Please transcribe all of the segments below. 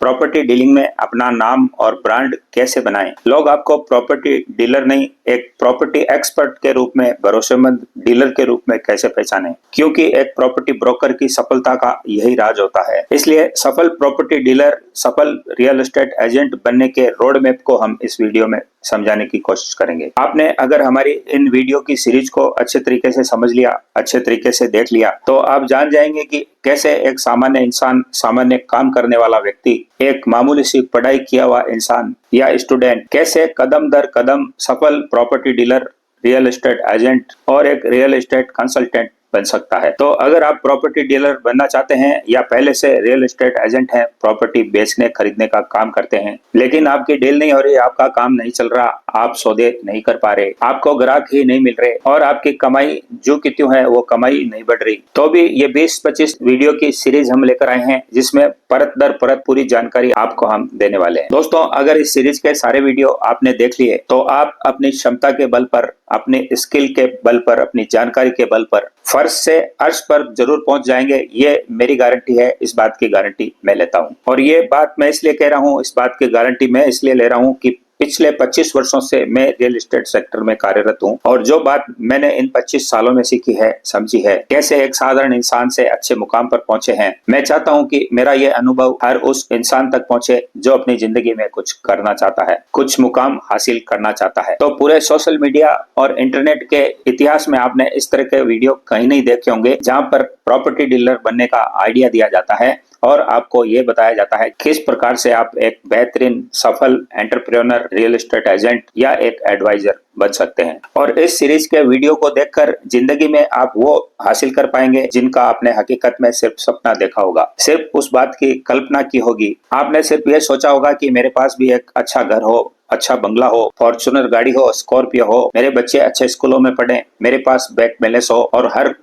Property dealing में अपना नाम और ब्रांड कैसे बनाएं। लोग आपको प्रॉपर्टी डीलर नहीं, एक प्रॉपर्टी एक्सपर्ट के रूप में, भरोसेमंद डीलर के रूप में कैसे पहचानें, क्योंकि एक प्रॉपर्टी ब्रोकर की सफलता का यही राज होता है। इसलिए सफल प्रॉपर्टी डीलर, सफल रियल एस्टेट एजेंट बनने के रोड मैप को हम इस वीडियो में समझाने की कोशिश करेंगे। आपने अगर हमारी इन वीडियो की सीरीज को अच्छे तरीके से समझ लिया, अच्छे तरीके से देख लिया, तो आप जान जाएंगे कि कैसे एक सामान्य इंसान, सामान्य काम करने वाला व्यक्ति, एक मामूली सी पढ़ाई किया हुआ इंसान या स्टूडेंट कैसे कदम दर कदम सफल property dealer, real estate agent और एक रियल एस्टेट कंसल्टेंट बन सकता है। तो अगर आप प्रॉपर्टी डीलर बनना चाहते हैं या पहले से रियल एस्टेट एजेंट हैं, प्रॉपर्टी बेचने खरीदने का काम करते हैं, लेकिन आपकी डील नहीं हो रही, आपका काम नहीं चल रहा, आप सौदे नहीं कर पा रहे, आपको ग्राहक ही नहीं मिल रहे और आपकी कमाई जो कि त्यों है वो कमाई नहीं बढ़ रही, तो भी ये 20-25 वीडियो की सीरीज हम लेकर आए हैं, जिसमें परत दर परत पूरी जानकारी आपको हम देने वाले हैं। दोस्तों, अगर इस सीरीज के सारे वीडियो आपने देख लिए तो आप अपनी क्षमता के बल पर, अपने स्किल के बल पर, अपनी जानकारी के बल पर फर्श से अर्श पर जरूर पहुंच जाएंगे। ये मेरी गारंटी है, इस बात की गारंटी मैं लेता हूं। और ये बात मैं इसलिए कह रहा हूं, इस बात की गारंटी मैं इसलिए ले रहा हूं कि पिछले 25 वर्षों से मैं रियल एस्टेट सेक्टर में कार्यरत हूं और जो बात मैंने इन 25 सालों में सीखी है, समझी है, कैसे एक साधारण इंसान से अच्छे मुकाम पर पहुंचे हैं, मैं चाहता हूं कि मेरा ये अनुभव हर उस इंसान तक पहुंचे जो अपनी जिंदगी में कुछ करना चाहता है, कुछ मुकाम हासिल करना चाहता है। तो पूरे सोशल मीडिया और इंटरनेट के इतिहास में आपने इस तरह के वीडियो कहीं नहीं देखे होंगे जहां पर प्रॉपर्टी डीलर बनने का आइडिया दिया जाता है और आपको ये बताया जाता है किस प्रकार से आप एक बेहतरीन सफल एंटरप्रेन्योर, रियल एस्टेट एजेंट या एक एडवाइजर बन सकते हैं। और इस सीरीज के वीडियो को देखकर जिंदगी में आप वो हासिल कर पाएंगे जिनका आपने हकीकत में सिर्फ सपना देखा होगा, सिर्फ उस बात की कल्पना की होगी। आपने सिर्फ ये सोचा होगा कि मेरे पास भी एक अच्छा घर हो, अच्छा बंगला हो, फॉर्च्यूनर गाड़ी हो, स्कॉर्पियो हो, मेरे बच्चे अच्छे स्कूलों में पढ़ें, मेरे पास बैंक बैलेंस हो और हर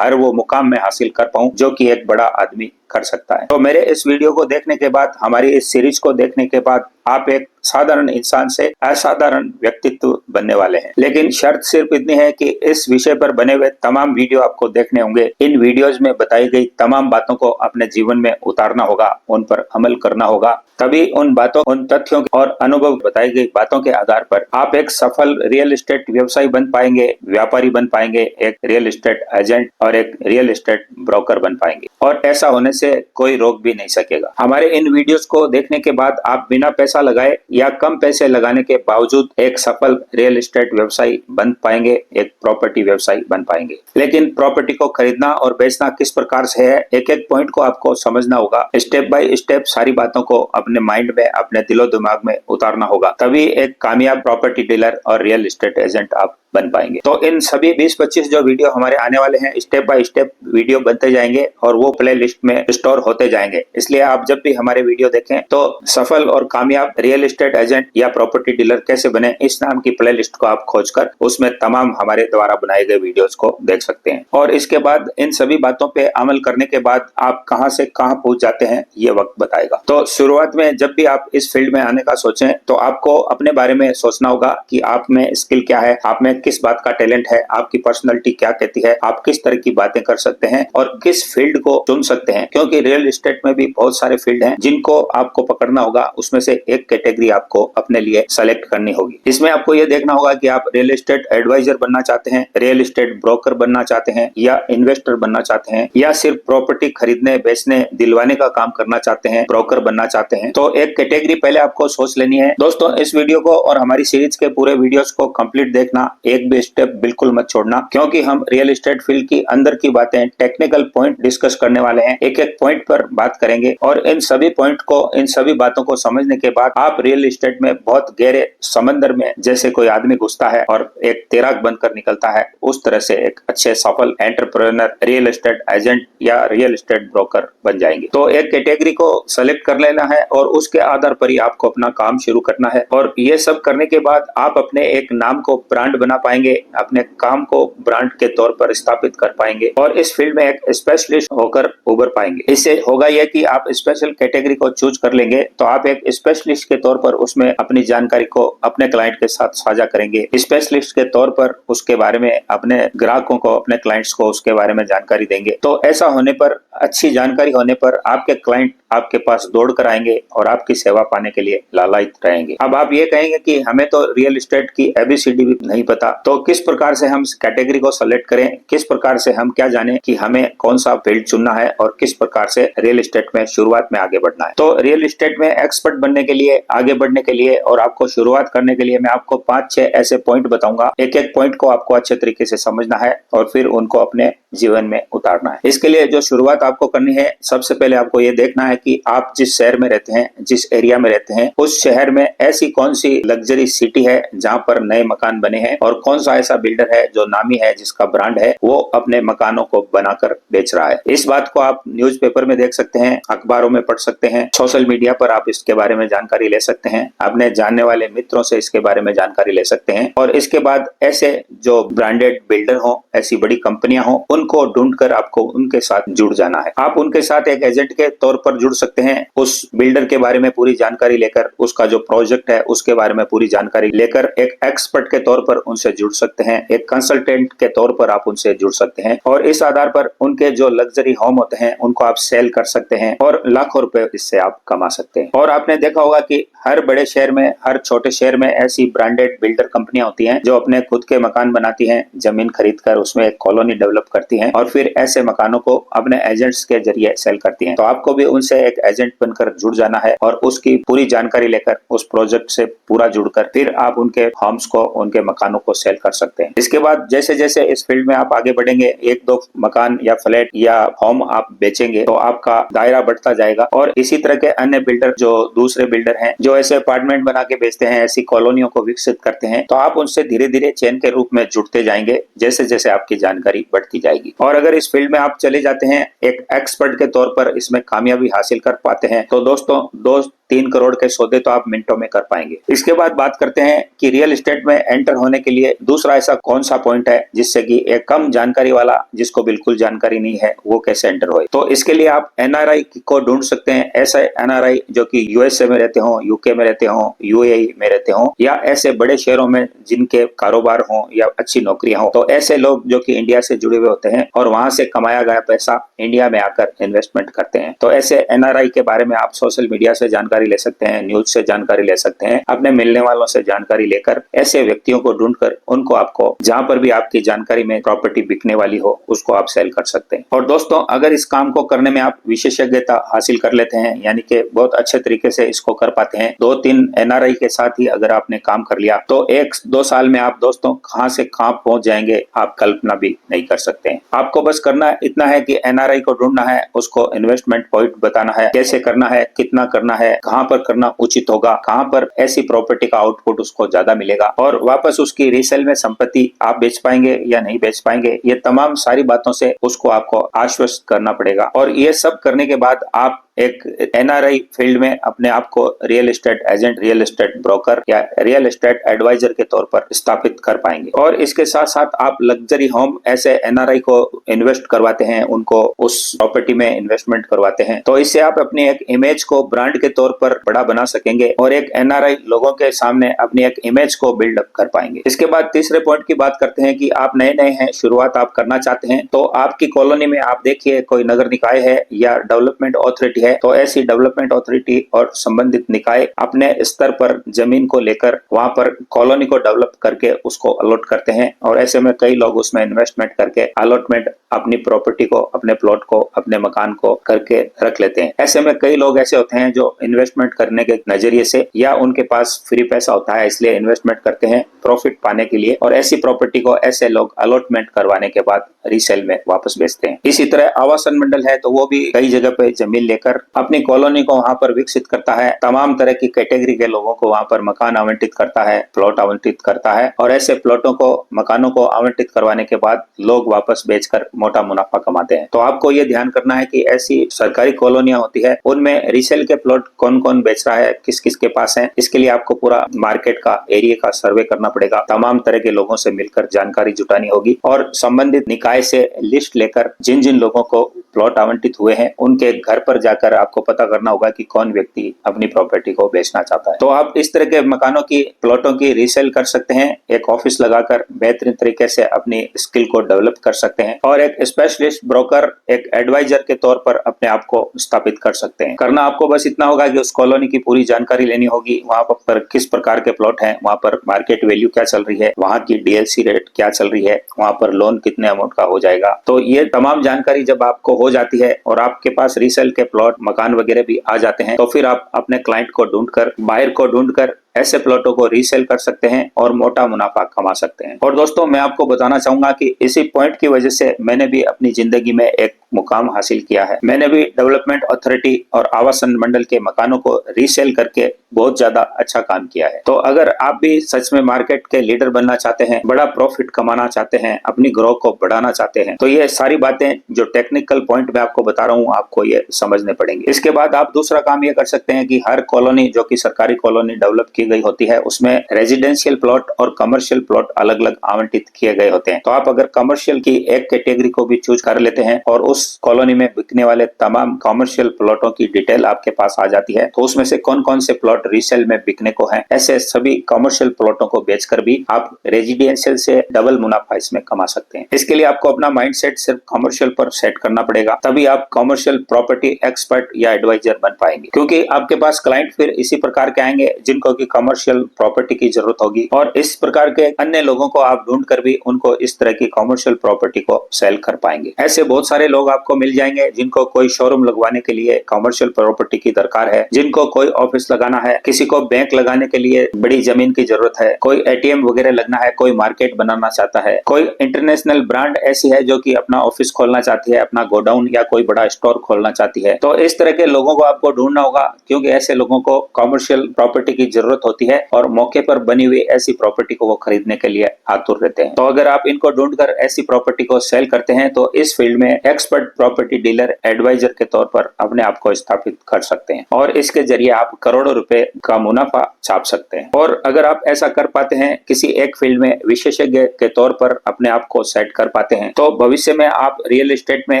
वो मुकाम में हासिल कर पाऊं जो कि एक बड़ा आदमी कर सकता है। तो मेरे इस वीडियो को देखने के बाद, हमारी इस सीरीज को देखने के बाद आप एक साधारण इंसान से असाधारण व्यक्तित्व बनने वाले हैं। लेकिन शर्त सिर्फ इतनी है कि इस विषय पर बने हुए तमाम वीडियो आपको देखने होंगे। इन वीडियोज में बताई गई तमाम बातों को अपने जीवन में उतारना होगा, उन पर अमल करना होगा, तभी उन बातों, उन तथ्यों और अनुभव बताई गई बातों के आधार पर आप एक सफल रियल एस्टेट व्यवसायी बन पाएंगे, व्यापारी बन पाएंगे, एक रियल एस्टेट एजेंट और एक रियल एस्टेट ब्रोकर बन पाएंगे। और ऐसा होने से कोई रोक भी नहीं सकेगा। हमारे इन वीडियोस को देखने के बाद आप बिना पैसा लगाए या कम पैसे लगाने के बावजूद एक सफल रियल एस्टेट व्यवसायी बन पाएंगे, एक प्रॉपर्टी व्यवसायी बन पाएंगे। लेकिन प्रॉपर्टी को खरीदना और बेचना किस प्रकार से है, एक एक पॉइंट को आपको समझना होगा। स्टेप बाय स्टेप सारी बातों को अपने माइंड में, अपने दिलो दिमाग में उतारना होगा, तभी एक कामयाब प्रॉपर्टी डीलर और रियल एस्टेट एजेंट आप बन पाएंगे। तो इन सभी 20-25 जो वीडियो हमारे आने वाले हैं, स्टेप बाय स्टेप वीडियो बनते जाएंगे और वो प्ले लिस्ट में स्टोर होते जाएंगे। इसलिए आप जब भी हमारे वीडियो देखें तो सफल और कामयाब रियल एस्टेट एजेंट या प्रॉपर्टी डीलर कैसे बने, इस नाम की प्ले लिस्ट को आप खोजकर उसमें तमाम हमारे द्वारा बनाए गए वीडियोस को देख सकते हैं। और इसके बाद इन सभी बातों पे अमल करने के बाद आप कहां से कहां पहुंच जाते हैं, ये वक्त बताएगा। तो शुरुआत में जब भी आप इस फील्ड में आने का सोचें तो आपको अपने बारे में सोचना होगा कि आप में स्किल क्या है, आप में किस बात का टैलेंट है, आपकी पर्सनैलिटी क्या कहती है, आप किस तरह की बातें कर सकते हैं और किस फील्ड को चुन सकते हैं। क्योंकि रियल एस्टेट में भी बहुत सारे फील्ड हैं जिनको आपको पकड़ना होगा, उसमें से एक कैटेगरी आपको अपने लिए सेलेक्ट करनी होगी। इसमें आपको ये देखना होगा कि आप रियल एस्टेट एडवाइजर बनना चाहते हैं, रियल एस्टेट ब्रोकर बनना चाहते हैं या इन्वेस्टर बनना चाहते हैं या सिर्फ प्रॉपर्टी खरीदने, बेचने, दिलवाने का काम करना चाहते हैं, ब्रोकर बनना चाहते हैं। तो एक कैटेगरी पहले आपको सोच लेनी है। दोस्तों, इस वीडियो को और हमारी सीरीज के पूरे वीडियोस को कंप्लीट देखना, एक भी स्टेप बिल्कुल मत छोड़ना, क्योंकि हम रियल एस्टेट फील्ड की अंदर की बातें, टेक्निकल पॉइंट डिस्कस करने वाले हैं। एक एक पॉइंट पर बात करेंगे और इन सभी पॉइंट को, इन सभी बातों को समझने के बाद आप रियल एस्टेट में बहुत गहरे समंदर में जैसे कोई आदमी घुसता है और एक तैराक बनकर निकलता है, उस तरह से एक अच्छे सफल एंटरप्रेन्योर, रियल एस्टेट एजेंट या रियल एस्टेट ब्रोकर बन जाएंगे। तो एक कैटेगरी को सेलेक्ट कर लेना है और उसके आधार पर ही आपको अपना काम शुरू करना है। और ये सब करने के बाद आप अपने एक नाम को ब्रांड बना पाएंगे, अपने काम को ब्रांड के तौर पर स्थापित कर पाएंगे और इस फील्ड में एक स्पेशलिस्ट होकर उभर पाएंगे। इससे होगा यह कि आप स्पेशल कैटेगरी को चूज कर लेंगे तो आप एक स्पेशलिस्ट के तौर पर उसमें अपनी जानकारी को अपने क्लाइंट के साथ साझा करेंगे। स्पेशलिस्ट के तौर पर उसके बारे में अपने ग्राहकों को, अपने क्लाइंट्स को उसके बारे में जानकारी देंगे। तो ऐसा होने पर, अच्छी जानकारी होने पर आपके क्लाइंट आपके पास दौड़ कर आएंगे और आपकी सेवा पाने के लिए लालायित रहेंगे। अब आप ये कहेंगे कि हमें तो रियल एस्टेट की एबीसीडी भी नहीं पता, तो किस प्रकार से हम कैटेगरी को सेलेक्ट करें, किस प्रकार से हम क्या जाने कि हमें कौन सा फील्ड चुनना है और किस प्रकार से रियल एस्टेट में शुरुआत में आगे बढ़ना है। तो रियल एस्टेट में एक्सपर्ट बनने के लिए, आगे बढ़ने के लिए और आपको शुरुआत करने के लिए मैं आपको 5-6 ऐसे पॉइंट बताऊंगा। एक एक पॉइंट को आपको अच्छे तरीके से समझना है और फिर उनको अपने जीवन में उतारना है। इसके लिए जो शुरुआत आपको करनी है, सबसे पहले आपको ये देखना है कि आप जिस शहर में रहते हैं, जिस एरिया में रहते हैं, उस शहर में ऐसी कौन सी लग्जरी सिटी है जहां पर नए मकान बने हैं और कौन सा ऐसा बिल्डर है जो नामी है, जिसका ब्रांड है, वो अपने मकानों को बनाकर बेच रहा है। इस बात को आप न्यूज़पेपर में देख सकते हैं, अखबारों में पढ़ सकते हैं, सोशल मीडिया पर आप इसके बारे में जानकारी ले सकते हैं, अपने जानने वाले मित्रों से इसके बारे में जानकारी ले सकते हैं। और इसके बाद ऐसे जो ब्रांडेड बिल्डर हो, ऐसी बड़ी कंपनियां हो, उनको ढूंढकर आपको उनके साथ जुड़ जाना है। आप उनके साथ एक एजेंट के तौर पर जुड़ सकते हैं, उस बिल्डर के बारे में पूरी जानकारी लेकर, उसका जो प्रोजेक्ट है उसके बारे में पूरी जानकारी लेकर एक एक्सपर्ट के तौर पर उनसे जुड़ सकते हैं, एक कंसल्टेंट के तौर पर आप उनसे जुड़ सकते हैं और इस आधार पर उनके जो लग्जरी होम होते हैं उनको आप सेल कर सकते हैं और लाखों रुपए इससे आप कमा सकते हैं। और आपने देखा होगा कि हर बड़े शहर में, हर छोटे शहर में ऐसी ब्रांडेड बिल्डर कंपनियां होती हैं जो अपने खुद के मकान बनाती हैं, जमीन खरीद कर उसमें एक कॉलोनी डेवलप करती हैं और फिर ऐसे मकानों को अपने एजेंट्स के जरिए सेल करती हैं। तो आपको भी उनसे एक एजेंट बनकर जुड़ जाना है और उसकी पूरी जानकारी लेकर, उस प्रोजेक्ट से पूरा जुड़कर फिर आप उनके होम्स को, उनके मकानों को सेल कर सकते हैं। इसके बाद जैसे जैसे इस फील्ड में आप आगे बढ़ेंगे, एक दो मकान या फ्लैट या होम आप बेचेंगे तो आपका दायरा बढ़ता जाएगा और इसी तरह के अन्य बिल्डर, जो दूसरे बिल्डर हैं, जो ऐसे अपार्टमेंट बना के बेचते हैं, ऐसी कॉलोनियों को विकसित करते हैं, तो आप उनसे धीरे धीरे चेन के रूप में जुड़ते जाएंगे जैसे जैसे आपकी जानकारी बढ़ती जाएगी। और अगर इस फील्ड में आप चले जाते हैं, एक एक्सपर्ट के तौर पर इसमें कामयाबी हासिल कर पाते हैं, तो दोस्तों 2-3 करोड़ के सौदे तो आप मिनटों में कर पाएंगे। इसके बाद बात करते हैं कि रियल एस्टेट में एंटर होने के लिए दूसरा ऐसा कौन सा पॉइंट है जिससे कि एक कम जानकारी वाला, जिसको बिल्कुल जानकारी नहीं है, वो कैसे एंटर होए। तो इसके लिए आप एनआरआई को ढूंढ सकते हैं। ऐसे एनआरआई जो कि यूएसए में रहते हो, यूके में रहते हो, यूएई में रहते हो या ऐसे बड़े शहरों में जिनके कारोबार हो या अच्छी नौकरियां हो, तो ऐसे लोग जो कि इंडिया से जुड़े हुए होते हैं और वहां से कमाया गया पैसा इंडिया में आकर इन्वेस्टमेंट करते हैं। तो ऐसे एनआरआई के बारे में आप सोशल मीडिया से जानकारी ले सकते हैं, न्यूज से जानकारी ले सकते हैं, अपने मिलने वालों से जानकारी लेकर ऐसे व्यक्तियों को ढूंढकर उनको, आपको जहां पर भी आपकी जानकारी में प्रॉपर्टी बिकने वाली हो, उसको आप सेल कर सकते हैं। और दोस्तों, अगर इस काम को करने में आप विशेषज्ञता हासिल कर लेते हैं, यानी कि बहुत अच्छे तरीके से इसको कर पाते हैं, 2-3 एनआरआई के साथ ही अगर आपने काम कर लिया तो 1-2 साल में आप दोस्तों कहां से कहां पहुंच जाएंगे, आप कल्पना भी नहीं कर सकते हैं। आपको बस करना इतना है कि एनआरआई को ढूंढना है, उसको इन्वेस्टमेंट पॉइंट बताना है, कैसे करना है, कितना करना है, कहां पर करना उचित होगा, कहां पर ऐसी प्रॉपर्टी का आउटपुट उसको ज्यादा मिलेगा और वापस उसकी रीसेल में संपत्ति आप बेच पाएंगे या नहीं बेच पाएंगे, ये तमाम सारी बातों से उसको आपको आश्वस्त करना पड़ेगा। और ये सब करने के बाद आप एक एनआरआई फील्ड में अपने आप को real estate agent, real estate broker या रियल एस्टेट एडवाइजर के तौर पर स्थापित कर पाएंगे। और इसके साथ साथ आप लग्जरी होम ऐसे एनआरआई को इन्वेस्ट करवाते हैं, उनको उस प्रॉपर्टी में इन्वेस्टमेंट करवाते हैं, तो इससे आप अपनी एक इमेज को ब्रांड के तौर पर बड़ा बना सकेंगे और एक एनआरआई लोगों के सामने अपनी एक इमेज को बिल्डअप कर पाएंगे। इसके बाद तीसरे पॉइंट की बात करते हैं कि आप नए नए हैं, शुरुआत आप करना चाहते हैं, तो आपकी कॉलोनी में आप देखिए कोई नगर निकाय है या डेवलपमेंट अथॉरिटी है, तो ऐसी डेवलपमेंट अथॉरिटी और संबंधित निकाय अपने स्तर पर जमीन को लेकर वहां पर कॉलोनी को डेवलप करके उसको अलॉट करते हैं और ऐसे में कई लोग उसमें इन्वेस्टमेंट करके अलॉटमेंट अपनी प्रॉपर्टी को, अपने प्लॉट को, अपने मकान को करके रख लेते हैं। ऐसे में कई लोग ऐसे होते हैं जो इन्वेस्टमेंट करने के नजरिए से या उनके पास फ्री पैसा होता है इसलिए इन्वेस्टमेंट करते हैं प्रॉफिट पाने के लिए, और ऐसी प्रॉपर्टी को ऐसे लोग अलॉटमेंट करवाने के बाद रीसेल में वापस बेचते हैं। इसी तरह आवासन मंडल है तो वो भी कई जगह पे जमीन लेकर अपनी कॉलोनी को वहां पर विकसित करता है, तमाम तरह की कैटेगरी के लोगों को वहां पर मकान आवंटित करता है, प्लॉट आवंटित करता है और ऐसे प्लॉटों को, मकानों को आवंटित करवाने के बाद लोग वापस बेचकर मोटा मुनाफा कमाते हैं। तो आपको ये ध्यान करना है कि ऐसी सरकारी कॉलोनियां होती है उनमें रीसेल के प्लॉट कौन कौन बेच रहा है, किस किस के पास है। इसके लिए आपको पूरा मार्केट का, एरिया का सर्वे करना पड़ेगा, तमाम तरह के लोगों से मिलकर जानकारी जुटानी होगी और संबंधित निकाय से लिस्ट लेकर जिन जिन लोगों को प्लॉट आवंटित हुए हैं उनके घर पर जाकर आपको पता करना होगा कि कौन व्यक्ति अपनी प्रॉपर्टी को बेचना चाहता है। तो आप इस तरह के मकानों की, प्लॉटों की रीसेल कर सकते हैं, एक ऑफिस लगाकर बेहतरीन तरीके से अपनी स्किल को डेवलप कर सकते हैं और एक स्पेशलिस्ट ब्रोकर, एक एडवाइजर के तौर पर अपने आप को स्थापित कर सकते हैं। करना आपको बस इतना होगा कि उस कॉलोनी की पूरी जानकारी लेनी होगी, वहां पर किस प्रकार के प्लॉट हैं, वहां पर मार्केट वैल्यू क्या चल रही है, वहां की डीएलसी रेट क्या चल रही है, वहां पर लोन कितने अमाउंट का हो जाएगा। तो ये तमाम जानकारी जब आपको हो जाती है और आपके पास रीसेल के प्लॉट, मकान वगैरह भी आ जाते हैं तो फिर आप अपने क्लाइंट को ढूंढकर, बायर को ढूंढकर ऐसे प्लॉटों को रीसेल कर सकते हैं और मोटा मुनाफा कमा सकते हैं। और दोस्तों, मैं आपको बताना चाहूंगा कि इसी पॉइंट की वजह से मैंने भी अपनी जिंदगी में एक मुकाम हासिल किया है। मैंने भी डेवलपमेंट अथॉरिटी और आवासन मंडल के मकानों को रीसेल करके बहुत ज्यादा अच्छा काम किया है। तो अगर आप भी सच में मार्केट के लीडर बनना चाहते हैं, बड़ा प्रॉफिट कमाना चाहते हैं, अपनी ग्रोथ को बढ़ाना चाहते हैं, तो ये सारी बातें जो टेक्निकल पॉइंट मैं आपको बता रहा हूँ आपको ये समझने पड़ेंगे। इसके बाद आप दूसरा काम ये कर सकते हैं कि हर कॉलोनी जो कि सरकारी कॉलोनी डेवलप की गई होती है उसमें रेजिडेंशियल प्लॉट और कमर्शियल प्लॉट अलग अलग आवंटित किए गए होते हैं। तो आप अगर कमर्शियल की एक कैटेगरी को भी चूज कर लेते हैं और उस कॉलोनी में बिकने वाले तमाम कमर्शियल प्लॉटों की डिटेल आपके पास आ जाती है तो उसमें से कौन कौन से प्लॉट रीसेल में बिकने को हैं, ऐसे सभी कमर्शियल प्लॉटों को बेचकर भी आप रेजिडेंशियल से डबल मुनाफा इसमें कमा सकते हैं। इसके लिए आपको अपना माइंडसेट सिर्फ कमर्शियल पर सेट करना पड़ेगा, तभी आप कमर्शियल प्रॉपर्टी एक्सपर्ट या एडवाइजर बन पाएंगे। क्योंकि आपके पास क्लाइंट फिर इसी प्रकार के आएंगे जिनको की कमर्शियल प्रॉपर्टी की जरूरत होगी और इस प्रकार के अन्य लोगों को आप ढूंढ कर भी उनको इस तरह की कमर्शियल प्रॉपर्टी को सेल कर पाएंगे। ऐसे बहुत सारे लोग आपको मिल जाएंगे जिनको कोई शोरूम लगवाने के लिए कमर्शियल प्रॉपर्टी की दरकार है, जिनको कोई ऑफिस लगाना है, किसी को बैंक लगाने के लिए बड़ी जमीन की जरूरत है, कोई एटीएम वगैरह लगना है, कोई मार्केट बनाना चाहता है, कोई इंटरनेशनल ब्रांड ऐसी है जो कि अपना ऑफिस खोलना चाहती है, अपना गोडाउन या कोई बड़ा स्टोर खोलना चाहती है। तो इस तरह के लोगों को आपको ढूंढना होगा क्योंकि ऐसे लोगों को कमर्शियल प्रॉपर्टी की जरूरत होती है और मौके पर बनी हुई ऐसी प्रॉपर्टी को वो खरीदने के लिए आतुर रहते हैं। तो अगर आप इनको ढूंढकर ऐसी प्रॉपर्टी को सेल करते हैं तो इस फील्ड में एक्सपर्ट प्रॉपर्टी डीलर, एडवाइजर के तौर पर अपने आप को स्थापित कर सकते हैं और इसके जरिए आप करोड़ों रुपए का मुनाफा छाप सकते हैं। और अगर आप ऐसा कर पाते हैं, किसी एक फील्ड में विशेषज्ञ के तौर पर अपने आप को सेट कर पाते हैं, तो भविष्य में आप रियल एस्टेट में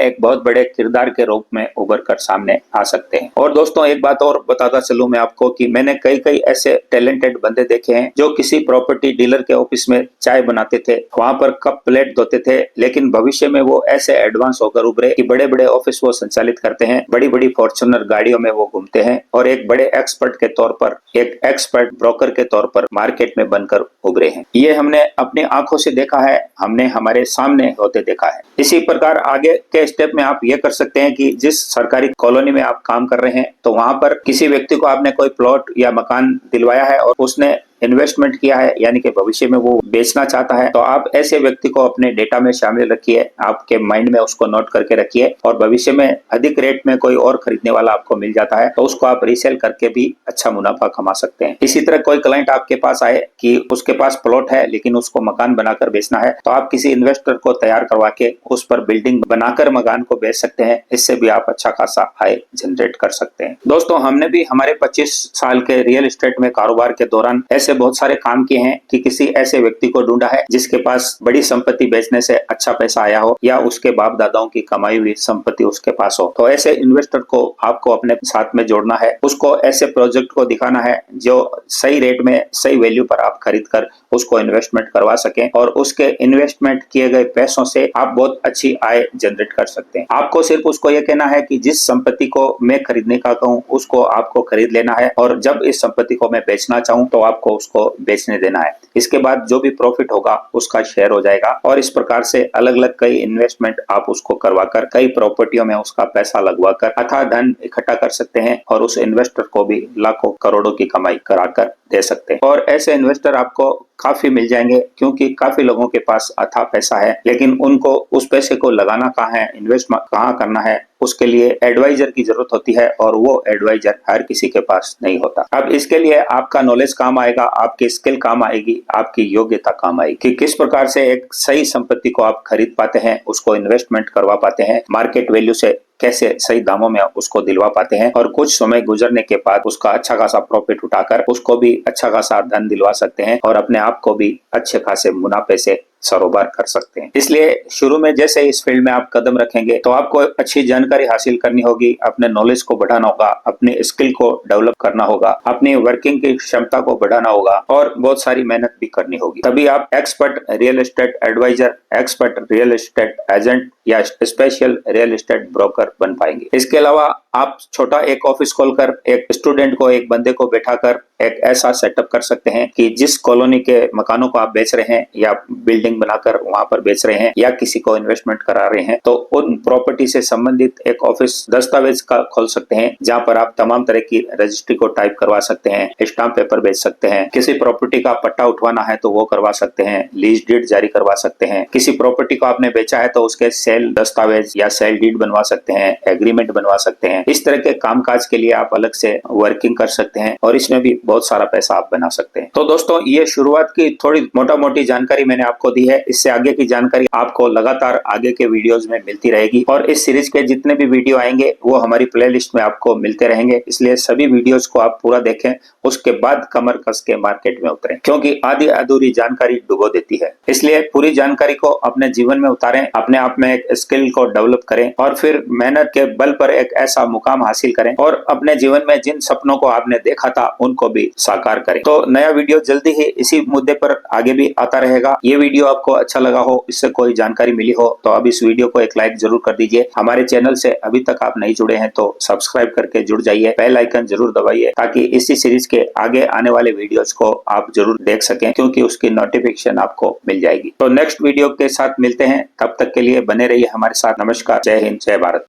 एक बहुत बड़े किरदार के रूप में उभर कर सामने आ सकते हैं। और दोस्तों, एक बात और बताता चलूं मैं आपको कि मैंने कई ऐसे टैलेंटेड बंदे देखे हैं जो किसी प्रॉपर्टी डीलर के ऑफिस में चाय बनाते थे, वहां पर कप प्लेट धोते थे, लेकिन भविष्य में वो ऐसे एडवांस होकर उभरे कि बड़े बड़े ऑफिस वो संचालित करते हैं, बड़ी बड़ी फॉर्च्यूनर गाड़ियों में वो घूमते हैं और एक बड़े एक्सपर्ट के तौर पर, एक एक्सपर्ट ब्रोकर के तौर पर मार्केट में बनकर उभरे हैं। ये हमने अपनी आंखों से देखा है, हमने हमारे सामने होते देखा है। इसी प्रकार आगे के स्टेप में आप ये कर सकते हैं कि जिस सरकारी कॉलोनी में आप काम कर रहे हैं तो वहां पर किसी व्यक्ति को आपने कोई प्लॉट या मकान दिलवाया है और उसने इन्वेस्टमेंट किया है, यानी कि भविष्य में वो बेचना चाहता है, तो आप ऐसे व्यक्ति को अपने डेटा में शामिल रखिए, आपके माइंड में उसको नोट करके रखिए और भविष्य में अधिक रेट में कोई और खरीदने वाला आपको मिल जाता है तो उसको आप रीसेल करके भी अच्छा मुनाफा कमा सकते हैं। इसी तरह कोई क्लाइंट आपके पास आए कि उसके पास प्लॉट है लेकिन उसको मकान बनाकर बेचना है, तो आप किसी इन्वेस्टर को तैयार करवा के उस पर बिल्डिंग बनाकर मकान को बेच सकते हैं। इससे भी आप अच्छा खासा आय जनरेट कर सकते हैं। दोस्तों, हमने भी हमारे 25 साल के रियल एस्टेट में कारोबार के दौरान ऐसे बहुत सारे काम किए हैं कि किसी ऐसे व्यक्ति को ढूंढा है जिसके पास बड़ी संपत्ति बेचने से अच्छा पैसा आया हो या उसके बाप दादाओं की कमाई हुई संपत्ति उसके पास हो। तो ऐसे इन्वेस्टर को आपको अपने साथ में जोड़ना है, उसको ऐसे प्रोजेक्ट को दिखाना है जो सही रेट में, सही वैल्यू पर आप खरीद कर उसको इन्वेस्टमेंट करवा सकें और उसके इन्वेस्टमेंट किए गए पैसों से आप बहुत अच्छी आय जनरेट कर सकते हैं। आपको सिर्फ उसको यह कहना है कि जिस संपत्ति को मैं खरीदने का कहूँ उसको आपको खरीद लेना है और जब इस संपत्ति को मैं बेचना चाहूँ तो आपको उसको बेचने देना है। इसके बाद जो भी प्रॉफिट होगा उसका शेयर हो जाएगा और इस प्रकार से अलग अलग कई इन्वेस्टमेंट आप उसको करवाकर, कई प्रॉपर्टियों में उसका पैसा लगवाकर अथाह धन इकट्ठा कर सकते हैं और उस इन्वेस्टर को भी लाखों करोड़ों की कमाई कराकर दे सकते हैं। और ऐसे इन्वेस्टर आपको काफी मिल जाएंगे, क्योंकि काफी लोगों के पास अथाह पैसा है, लेकिन उनको उस पैसे को लगाना कहाँ है, इन्वेस्ट कहाँ करना है, उसके लिए एडवाइजर की जरूरत होती है, और वो एडवाइजर हर किसी के पास नहीं होता। अब इसके लिए आपका नॉलेज काम आएगा, आपकी स्किल काम आएगी, आपकी योग्यता काम आएगी कि किस प्रकार से एक सही संपत्ति को आप खरीद पाते हैं, उसको इन्वेस्टमेंट करवा पाते हैं, मार्केट वैल्यू से कैसे सही दामों में उसको दिलवा पाते हैं, और कुछ समय गुजरने के बाद उसका अच्छा खासा प्रॉफिट उठाकर उसको भी अच्छा खासा धन दिलवा सकते हैं, और अपने आप को भी अच्छे खासे मुनाफे से सरोबार कर सकते हैं। इसलिए शुरू में जैसे इस फील्ड में आप कदम रखेंगे तो आपको अच्छी जानकारी हासिल करनी होगी, अपने नॉलेज को बढ़ाना होगा, अपने स्किल को डेवलप करना होगा, अपनी वर्किंग की क्षमता को बढ़ाना होगा, और बहुत सारी मेहनत भी करनी होगी। तभी आप expert real estate advisor, expert real estate agent या स्पेशल रियल एस्टेट ब्रोकर बन पाएंगे। इसके अलावा आप छोटा एक ऑफिस खोलकर एक स्टूडेंट को, एक बंदे को बैठाकर एक ऐसा सेटअप कर सकते हैं कि जिस कॉलोनी के मकानों को आप बेच रहे हैं या बिल्डिंग बनाकर वहां पर बेच रहे हैं या किसी को इन्वेस्टमेंट करा रहे हैं, तो उन प्रॉपर्टी से संबंधित एक ऑफिस दस्तावेज का खोल सकते हैं, जहां पर आप तमाम तरह की रजिस्ट्री को टाइप करवा सकते हैं, स्टाम्प पेपर बेच सकते हैं, किसी प्रॉपर्टी का पट्टा उठवाना है तो वो करवा सकते हैं, लीज डीड जारी करवा सकते हैं, किसी प्रॉपर्टी को आपने बेचा है तो उसके सेल दस्तावेज या सेल डीड बनवा सकते हैं, एग्रीमेंट बनवा सकते हैं। इस तरह के कामकाज के लिए आप अलग से वर्किंग कर सकते हैं, और इसमें भी बहुत सारा पैसा आप बना सकते हैं। तो दोस्तों, ये शुरुआत की थोड़ी मोटा मोटी जानकारी मैंने आपको दी है। इससे आगे की जानकारी आपको लगातार आगे के वीडियोस में मिलती रहेगी, और इस सीरीज के जितने भी वीडियो आएंगे वो हमारी प्लेलिस्ट में आपको मिलते रहेंगे। इसलिए सभी वीडियोस को आप पूरा देखें, उसके बाद कमर कस के मार्केट में उतरें, क्योंकि आधी अधूरी जानकारी डुबो देती है। इसलिए पूरी जानकारी को अपने जीवन में उतारें, अपने आप में एक स्किल को डेवलप करें, और फिर मेहनत के बल पर एक ऐसा मुकाम हासिल करें, और अपने जीवन में जिन सपनों को आपने देखा था उनको भी साकार करें। तो नया वीडियो जल्दी ही इसी मुद्दे पर आगे भी आता रहेगा। ये वीडियो आपको अच्छा लगा हो, इससे कोई जानकारी मिली हो, तो अब इस वीडियो को एक लाइक जरूर कर दीजिए। हमारे चैनल से अभी तक आप नहीं जुड़े हैं तो सब्सक्राइब करके जुड़ जाइए, बेल आइकन जरूर दबाइए, ताकि इसी सीरीज के आगे आने वाले वीडियोस को आप जरूर देख सकें, क्योंकि उसकी नोटिफिकेशन आपको मिल जाएगी। तो नेक्स्ट वीडियो के साथ मिलते हैं, तब तक के लिए बने रहिए हमारे साथ। नमस्कार, जय हिंद, जय भारत।